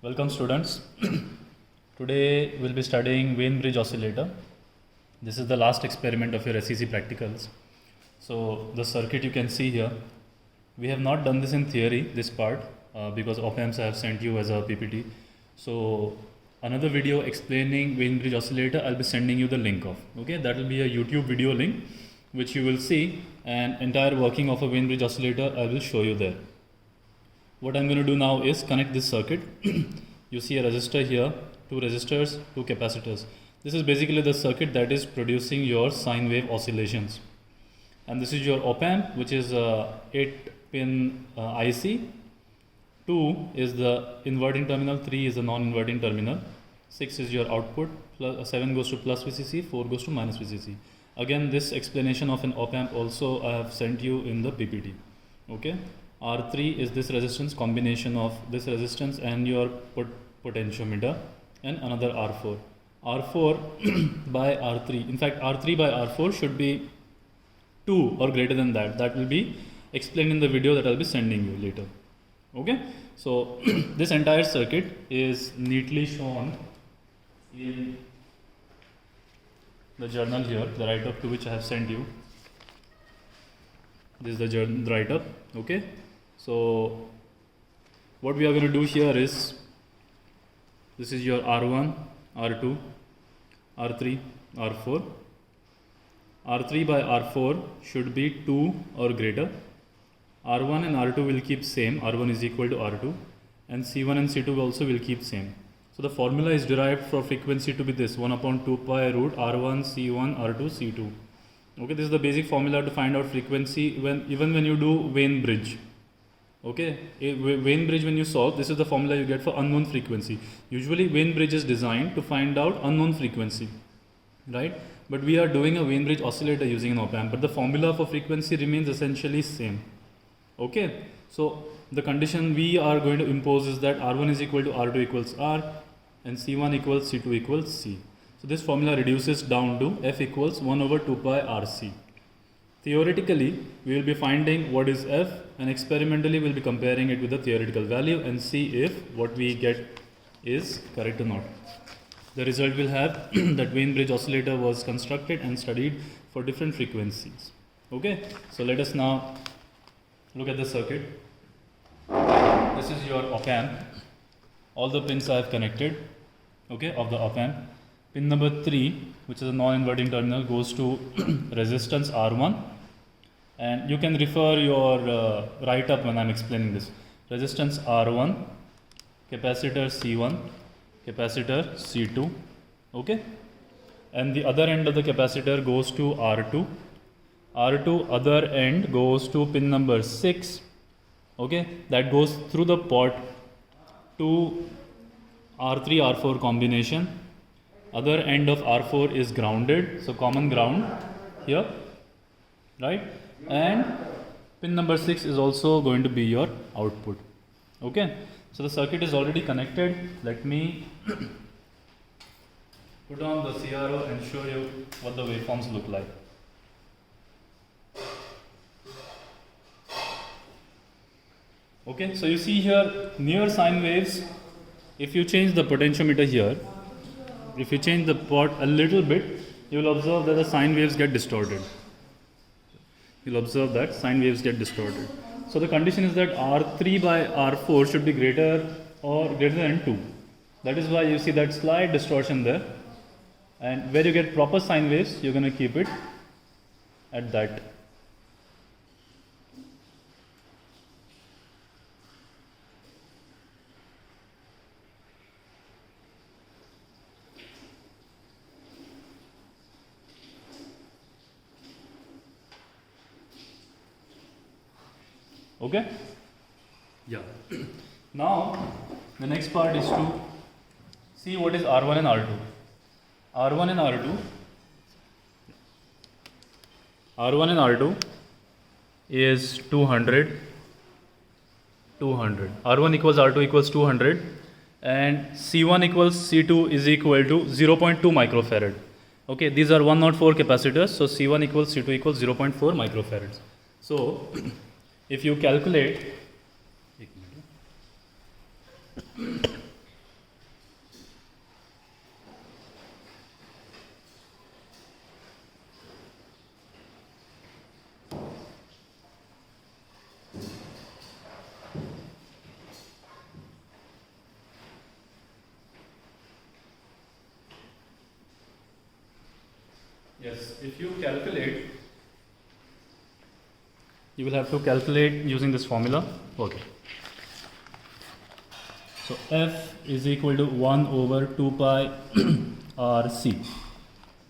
Welcome students. Today we'll be studying Wien bridge oscillator. This is the last experiment of your SEC practicals. So the circuit you can see here. We have not done this in theory, this part, because op-amps I have sent you as a PPT. So another video explaining Wien bridge oscillator, I'll be sending you the link of. Okay, that will be a YouTube video link which you will see, and entire working of a Wien bridge oscillator I will show you there. What I'm going to do now is connect this circuit. You see a resistor here, two resistors, two capacitors. This is basically the circuit that is producing your sine wave oscillations. And this is your op-amp, which is a 8-pin IC. 2 is the inverting terminal, 3 is the non-inverting terminal, 6 is your output, 7 goes to plus VCC, 4 goes to minus VCC. Again, this explanation of an op-amp also I have sent you in the PPT. Okay. R3 is this resistance, combination of this resistance and your potentiometer, and another R4. R4 by R3. In fact, R3 by R4 should be 2 or greater than that. That will be explained in the video that I'll be sending you later. Okay. So this entire circuit is neatly shown in the journal here, the write-up to which I have sent you. This is the write-up. Okay. So what we are going to do here is, this is your R1, R2, R3, R4. R3 by R4 should be 2 or greater. R1 and R2 will keep same. R1 is equal to R2, and C1 and C2 also will keep same. So the formula is derived for frequency to be this 1 upon 2 pi root R1 C1 R2 C2. Okay, this is the basic formula to find out frequency even when you do Wien bridge. Okay, Wien bridge, when you solve, this is the formula you get for unknown frequency. Usually Wien bridge is designed to find out unknown frequency, right? But we are doing a Wien bridge oscillator using an op-amp, but the formula for frequency remains essentially same. Okay, so the condition we are going to impose is that R1 is equal to R2 equals R, and C1 equals C2 equals C. So this formula reduces down to F equals 1 over 2 pi RC. Theoretically, we will be finding what is F, and experimentally we will be comparing it with the theoretical value and see if what we get is correct or not. The result will have that Wien bridge oscillator was constructed and studied for different frequencies. Okay, so let us now look at the circuit. This is your op-amp. All the pins I have connected, okay, of the op-amp. Pin number 3, which is a non-inverting terminal, goes to resistance R1, and you can refer your write-up when I am explaining this. Resistance R1, capacitor C1, capacitor C2, okay, and the other end of the capacitor goes to R2. R2 other end goes to pin number 6, okay, that goes through the port to R3 R4 combination. Other end of R4 is grounded, so common ground here, right? And pin number 6 is also going to be your output. Okay, so the circuit is already connected. Let me put on the CRO and show you what the waveforms look like. Okay, so you see here near sine waves, if you change the potentiometer here, if you change the port a little bit, you will observe that the sine waves get distorted. You will observe that sine waves get distorted. So the condition is that R3 by R4 should be greater than 2. That is why you see that slight distortion there. And where you get proper sine waves, you're going to keep it at that. Okay? Yeah. Now, the next part is to see what is R1 and R2. R1 and R2 is 200. R1 equals R2 equals 200, and C1 equals C2 is equal to 0.2 microfarad. Okay, these are 104 capacitors, so C1 equals C2 equals 0.4 microfarads. So if you calculate if you calculate, you will have to calculate using this formula. Okay. So F is equal to 1 over 2 pi RC.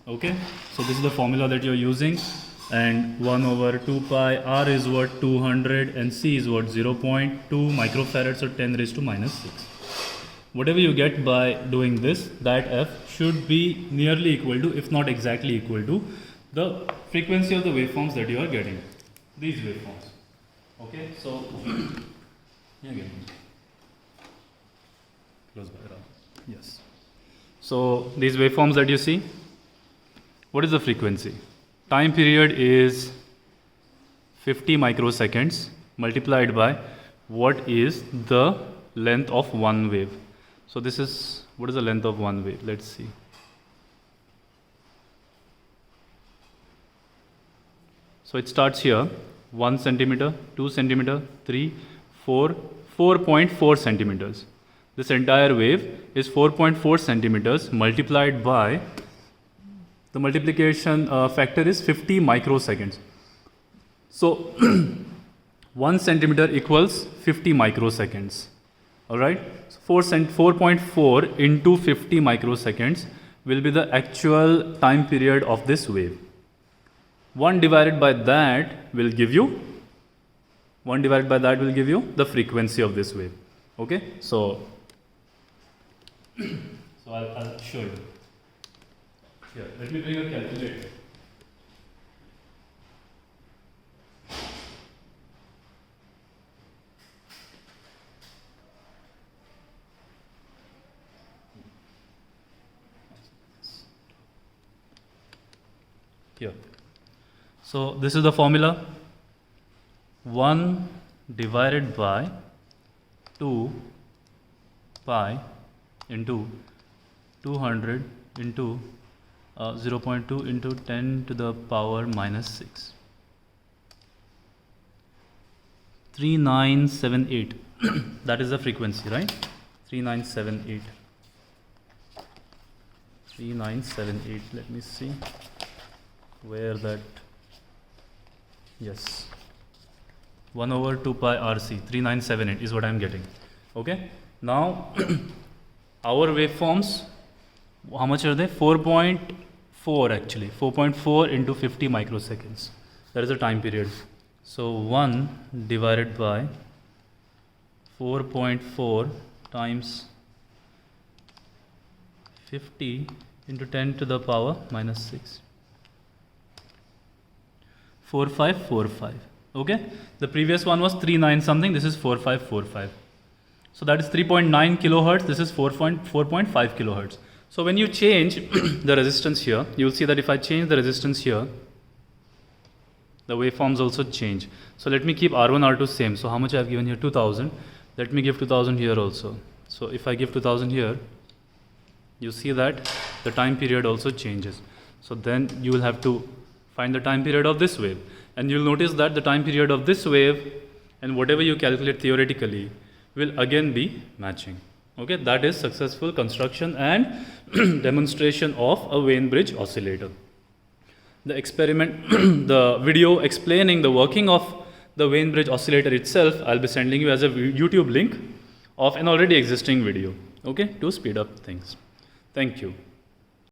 Okay. So this is the formula that you're using, and 1 over 2 pi R is what, 200, and C is what, 0.2 microfarads, or 10 raised to minus 6. Whatever you get by doing this, that F should be nearly equal to, if not exactly equal to, the frequency of the waveforms that you are getting. These waveforms. Okay, so again, close by around. Yes. So these waveforms that you see, what is the frequency? Time period is 50 microseconds multiplied by what is the length of one wave. So this is, what is the length of one wave? Let's see. So it starts here, 1 centimeter, 2 centimeter, 3, 4, 4.4 centimeters. This entire wave is 4.4 centimeters multiplied by, the multiplication factor is 50 microseconds. So 1 centimeter equals 50 microseconds. Alright, so 4.4 into 50 microseconds will be the actual time period of this wave. 1 divided by that will give you, the frequency of this wave. Okay, so I'll show you. Here, let me bring a calculator. Here. So this is the formula. 1 divided by 2 pi into 200 into 0.2 into 10 to the power minus 6. 3978. That is the frequency, right? 3978. 3978. Let me see where that. Yes. 1 over 2 pi RC. 3978 is what I am getting. Okay. Now our waveforms, how much are they? 4.4 actually. 4.4 into 50 microseconds. That is the time period. So 1 divided by 4.4 times 50 into 10 to the power minus 6. 4545. Okay. The previous one was 39 something. This is 4545. So that is 3.9 kilohertz. This is 4.5 kilohertz. So when you change the resistance here, you will see that if I change the resistance here, the waveforms also change. So let me keep R1, R2 same. So how much I have given here? 2000. Let me give 2000 here also. So if I give 2000 here, you see that the time period also changes. So then you will have to find the time period of this wave. And you'll notice that the time period of this wave and whatever you calculate theoretically will again be matching. Okay, that is successful construction and demonstration of a Wien-Bridge oscillator. The experiment, the video explaining the working of the Wien-Bridge oscillator itself, I'll be sending you as a YouTube link of an already existing video, okay, to speed up things. Thank you.